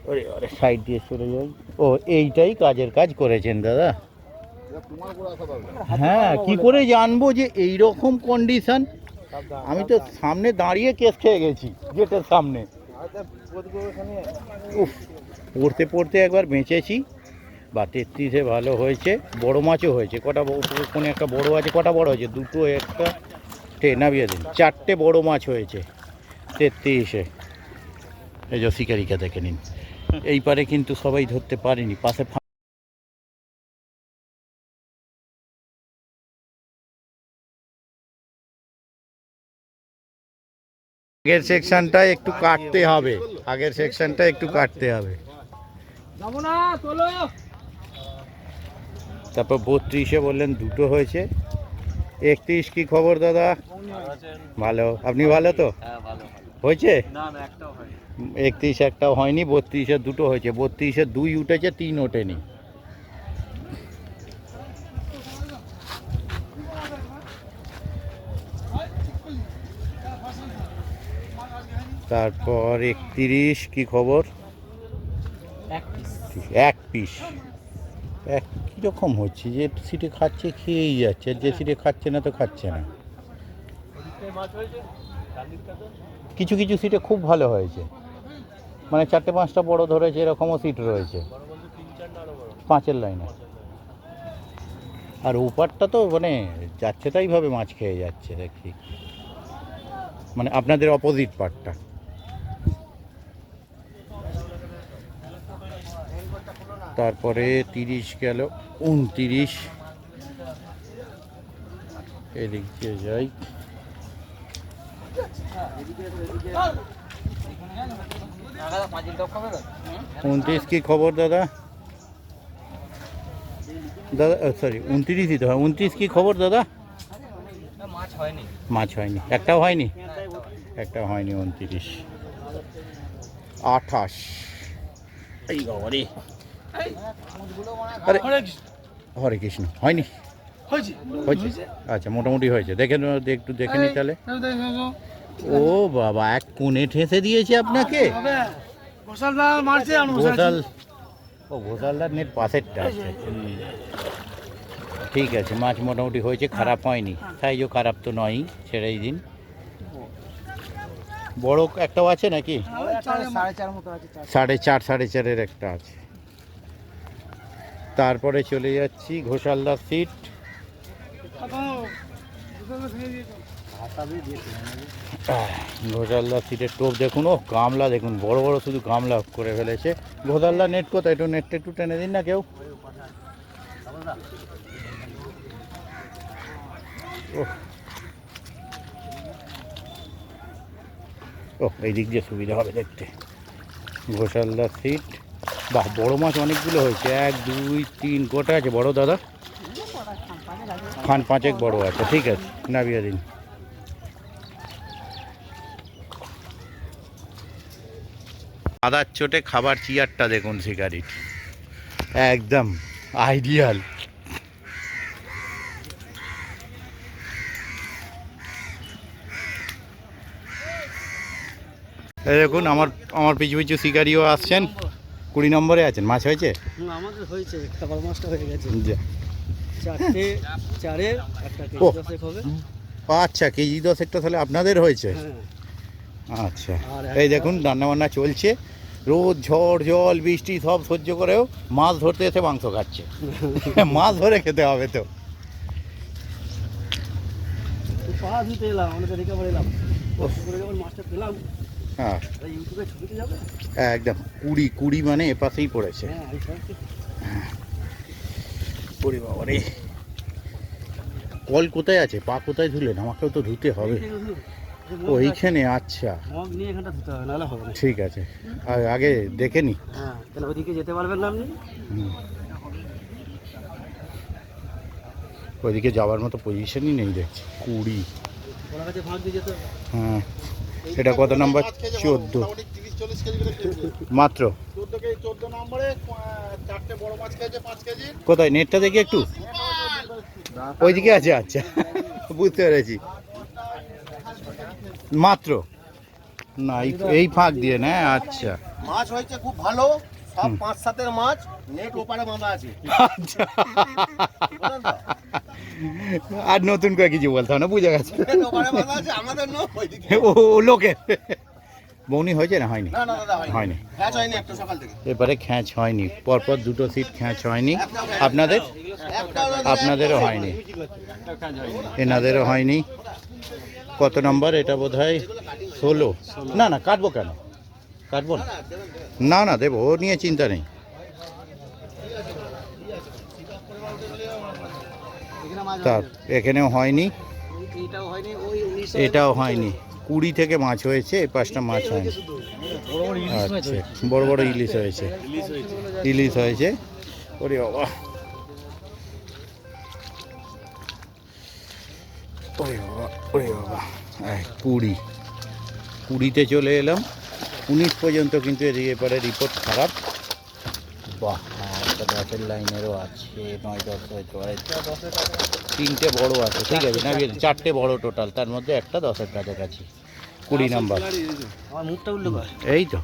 ওরে ওরে সাইড দিয়ে চলে যাই। ও এইটাই কাজের কাজ করেছেন দাদা। হ্যাঁ, কি করে জানবো যে এই রকম কন্ডিশন? আমি তো সামনে দাঁড়িয়ে কেস খেয়ে গেছি, গেটের সামনে। উফ, পড়তে পড়তে একবার বেঁচেছি। বা 33-এ ভালো হয়েছে, বড় মাছও হয়েছে। কটা কোনো একটা বড় আছে, কটা বড় হয়েছে? দুটো, একটা নামিয়ে দিন। 4টে বড় মাছ হয়েছে 33-এ। এই যে শিকারিকা দেখে নিন। এই পারে কিন্তু সবাই ধরতে পারেনি, পাশে আগের সেকশনটা একটু কাটতে হবে, আগের সেকশনটা একটু কাটতে হবে। তারপর 32-এ বললেন দুটো হয়েছে। 31 কি খবর দাদা? ভালো, আপনি ভালো তো? হয়েছে 31 একটাও হয়নি, 32-এ দুটো হয়েছে। 32-এ 2 উঠেছে, 3 ওঠেনি। তারপর 31 কি খবর? এক পিস কীরকম হচ্ছে, যে সিটে খাচ্ছে খেয়েই যাচ্ছে, আর যে সিটে খাচ্ছে না তো খাচ্ছে না। কিছু কিছু সিটে খুব ভালো হয়েছে, মানে 4-5টা বড় ধরেছে, এরকমও সিট রয়েছে 5-এর লাইনে। আর ওপারটা তো মানে যাচ্ছে তাইভাবে মাছ খেয়ে যাচ্ছে দেখি, মানে আপনাদের অপোজিট পার্টটা। তারপরে 30 গেল, 29 এদিক দিয়ে যাই। 29 কি খবর দাদা? দাদা সরি 29ই তো হয়। 29 কি খবর দাদা? মাছ হয়নি, একটাও হয়নি, 29। 28 এই বাবা রে, আরে হরে কৃষ্ণ, হয়নি? হয়েছে, আচ্ছা মোটামুটি হয়েছে। দেখে একটু দেখে নি তাহলে। ও বাবা, এক কোণে ঠেসে দিয়েছে আপনাকে। ঘোষালদার নেট পাশেরটা আছে। ঠিক আছে, মাছ মোটামুটি হয়েছে, খারাপ হয়নি, সাইজও খারাপ তো নয়ই, ছেড়েই দিন। বড় একটাও আছে নাকি? 4.5-4.5-এর একটা আছে। তারপরে চলে যাচ্ছি ঘোষালদার সিট। ঘোষালদার সিটের টোপ দেখুন, ও গামলা দেখুন, বড় বড় শুধু গামলা করে ফেলেছে। ঘোষালদার নেট কোথায়? একটু নেটটা একটু টেনে দিন না কেউ। ও এই দিক দিয়ে সুবিধা হবে দেখতে। ঘোষালদার সিট, বাহ বড় মাছ অনেকগুলো হয়েছে, 1 2 3 গোটা আছে বড় দাদা, খান 5 বড় আছে। ঠিক আছে, নামিয়ে দিন। আদার চোটে খাবার চেয়ারটা দেখুন শিকারির, একদম আইডিয়াল। এই দেখুন আমার পিছু পিছু শিকারিও আসছেন। 20 নম্বরে আছেন। মাছ হয়েছে? আমাদের হয়েছে, একটা বড় মাছটা হয়ে গেছে। যা। 4টে 4-এর একটা কেজি 10 হবে। আচ্ছা, কেজি 10-একটা তাহলে আপনাদের হয়েছে? আচ্ছা, এই দেখুন রান্না বান্না চলছে, রোদ ঝড় জল বৃষ্টি সব সহ্য করেও মাছ ধরতে এসে মাংস খাচ্ছে। মাছ ধরে খেতে হবে তো। পা ধুতে এলাম, আমরা তো রিকভার এলাম, করে যখন মাছটা পেলাম, হ্যাঁ ইউটিউবে ছবিতে যাবে একদম 20 মানে এপাশেই পড়েছে। ওরে বাবা রে, কল কোথায় আছে? পা কোথায় ধুলেন? আমাকেও তো ধুতে হবে। ওইখানে? আচ্ছা মগ নিয়ে এখানটা ধুতে হবে, নাহলে হবে না। ঠিক আছে, আগে দেখে নি। হ্যাঁ, তাহলে ওইদিকে যেতে পারবেন না আপনি। ওইদিকে যাওয়ার মতো পজিশনই নেই দেখছি। 20 ওনার কাছে ভাগ দিয়ে যেতে হবে। হ্যাঁ, এটা কত নাম্বার? 14 মাত্র। 14 নম্বরে 4টে বড় মাছ খেয়েছে 5 কেজি। কোথায়? নেটটা দেখি একটু, ওইদিকে আছে। আচ্ছা বুঝতে পেরেছি, মাত্র না এই ফাঁক দিয়ে না। আচ্ছা মাছ হয়েছে খুব ভালো, সব 5-7-এর মাছ, নেট ওপারে বাঁধা আছে। আচ্ছা, আর নতুন করে কিছু বলতে হবে না, বুঝে গেছে। ওপারে বাঁধা আছে, আমাদের নয়, ওইদিকে। ও লোকের। বৌনি হয়েছে না হয়নি? না না দাদা হয়নি। হ্যাঁ হয়নি একটা সকাল থেকে। এবারে খ্যাঁচ হয়নি, পরপর দুটো সিট খ্যাঁচ হয়নি। আপনাদেরও হয়নি, এনাদেরও হয়নি। কত নম্বর এটা? বোধ হয় 16। না না, কাটবো কেন, কাটবো না, না না দেবো, ও নিয়ে চিন্তা নেই। তার এখানেও হয়নি, এটাও হয়নি। 20 থেকে মাছ হয়েছে, এই 5টা মাছ হয়নি। আচ্ছা, বড় বড় ইলিশ হয়েছে, ইলিশ হয়েছে। ওরে বাবা, ওরে বাবা, ওরে বাবা। 20তে চলে এলাম, 19 পর্যন্ত কিন্তু এদিকে এবারে রিপোর্ট খারাপ। বাহ, একটা 10-এর লাইনেরও আছে, 9-10 হয়তো, 3টে বড় আছে, ঠিক আছে না? 4টে বড় টোটাল, তার মধ্যে একটা 10-এর কাছাকাছি। 20 নাম্বার। এই তো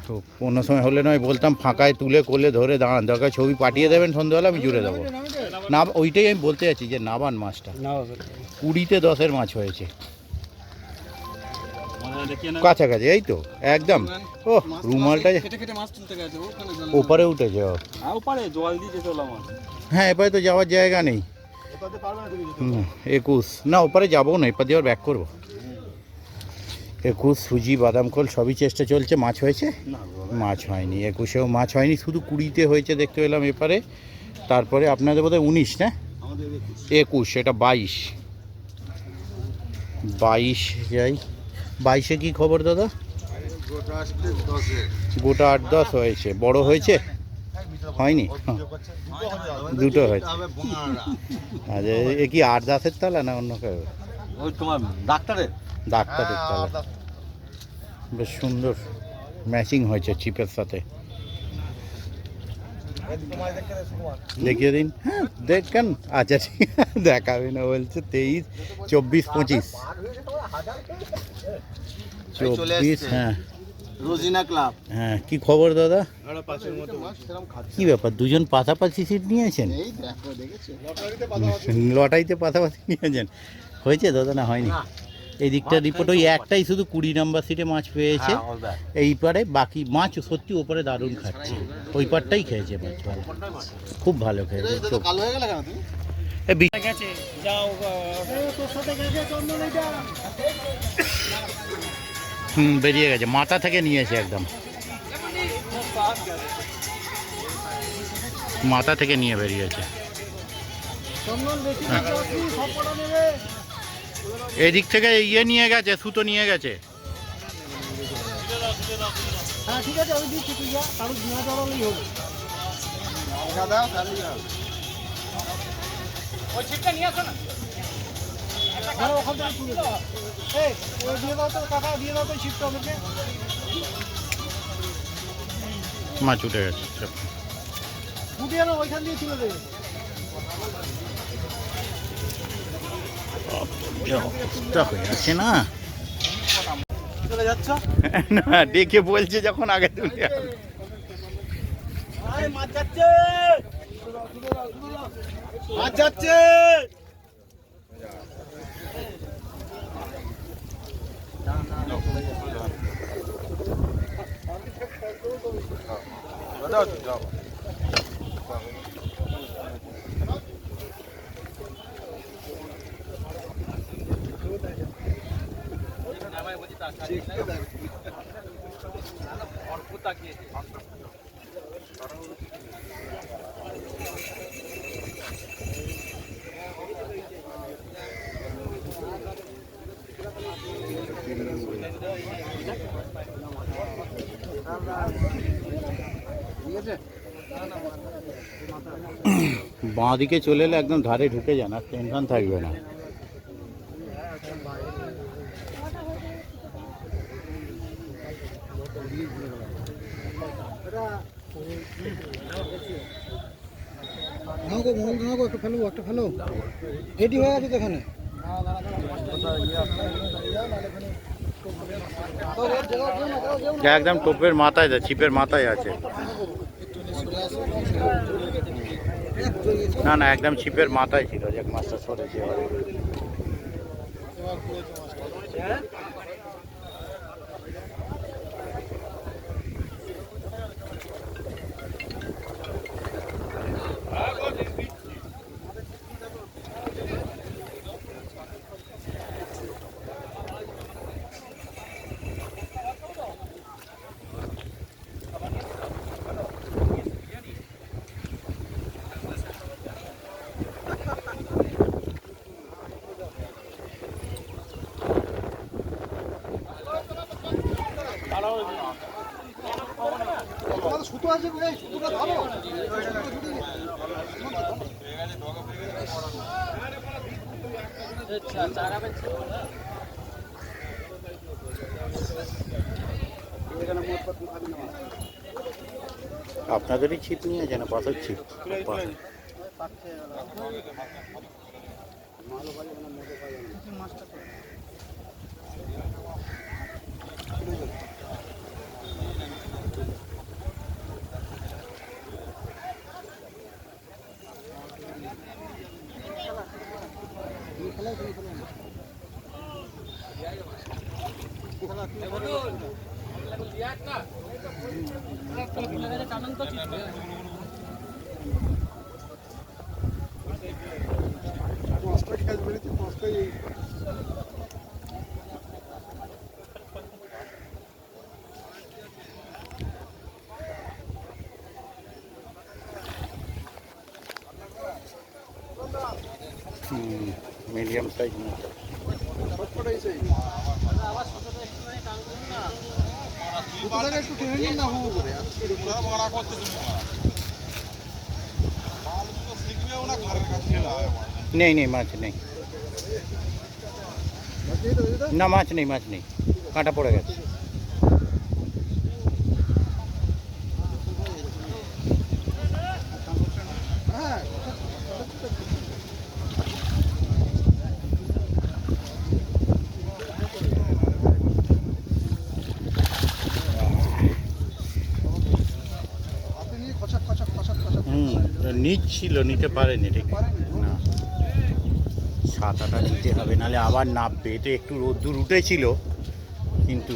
তো অন্য সময় হলে নয় বলতাম ফাঁকায় তুলে কোলে ধরে দাঁড়ান, দরকার ছবি পাঠিয়ে দেবেন সন্ধ্যাবেলা, আমি জুড়ে দেবো না। ওইটাই আমি বলতে যাচ্ছি যে নাবান মাছটা 20তে 10-এর মাছ হয়েছে কাছাকাছি। এই তো একদম। ও রুমালটা ওপারে উঠেছে। হ্যাঁ, এপারে তো যাওয়ার জায়গা নেই। 21 না, ওপারে যাবো না, এপার দিয়ে ব্যাক করবো। 21 সুজি বাদাম খোল সবই চেষ্টা চলছে। মাছ হয়েছে? মাছ হয়নি। 21এও মাছ হয়নি, শুধু 20তে হয়েছে দেখতে পেলাম এপারে। তারপরে আপনাদের বোধহয় 19 না? 21, এটা 22 যাই। 22-এ কী খবর দাদা? গোটা 8-10 হয়েছে। বড় হয়েছে? হয়নি, দুটো হয়েছে। আচ্ছা, এ কি 8-10-এর তলা না অন্য কেউ? ওই তোমার ডাক্তারের তলা। বেশ সুন্দর ম্যাচিং হয়েছে চিপের সাথে। দেখিয়ে দিন। হ্যাঁ দেখেন। আচ্ছা ঠিক দেখাবে না বলছে। 23, 24, 25, 24। হ্যাঁ রোজিনা ক্লাব। হ্যাঁ, কি খবর দাদা? কি ব্যাপার, দুজন পাশাপাশি সিট নিয়েছেন? লটারিতে পাশাপাশি নিয়েছেন। হয়েছে দাদা না হয়নি? এই দিকটা রিপোর্ট ওই একটাই শুধু 20 নম্বর সিটে মাছ পেয়েছে। এই পারে বাকি মাছ সত্যি ওপরে দারুণ খাচ্ছে। ওই পারটাই খেয়েছে মাছ, ভালো, খুব ভালো খেয়েছে। বেরিয়ে গেছে, মাথা থেকে নিয়েছে, একদম মাথা থেকে নিয়ে বেরিয়েছে। এদিক থেকে ইয়ে নিয়ে গেছে, সুতো নিয়ে গেছে। ঠিক আছে, আমি দিচ্ছি, তুই যা, কারো দিনা জড়ালেই হবে। ওই ছিটটা নিয়ে আসো না, ওখান থেকে তুলে দাও। এই ওই দিয়ে দাও তো, কাকা দিয়ে দাও তো ছিটটা ওদেরকে। মাছ উঠে গেছে, উঠিয়ে নাও, ওইখান দিয়ে তুলে দেবে। হয়ে আছে না, চলে যাচ্ছ না ডেকে বলছে যখন আগে তুলে মাছ যাচ্ছে, মাছ যাচ্ছে। বাঁ দিকে চলে এলে একদম ধারে ঢুকে যান, আর টেনশন থাকবে না। একটু ফেলবো, একটা ফেলো, রেডি হয়ে আছে তো এখানে। একদম টোপের মাথায়, ছিপের মাথায় আছে। না না, একদম ছিপের মাথায় ছিল, যে মাছটা সরেছে। আপনাদেরই ছিপ নিয়ে যেন পাথর ছিপ মিডিয়াম সাইজ মতো নেই নেই মাছ নেই না মাছ নেই কাঁটা পড়ে গেছে নিচ্ছিল নিতে পারেনি ঠিক না ছাতাটা নিতে হবে নাহলে আবার নামবে তো একটু রোদ্দুর উঠেছিল কিন্তু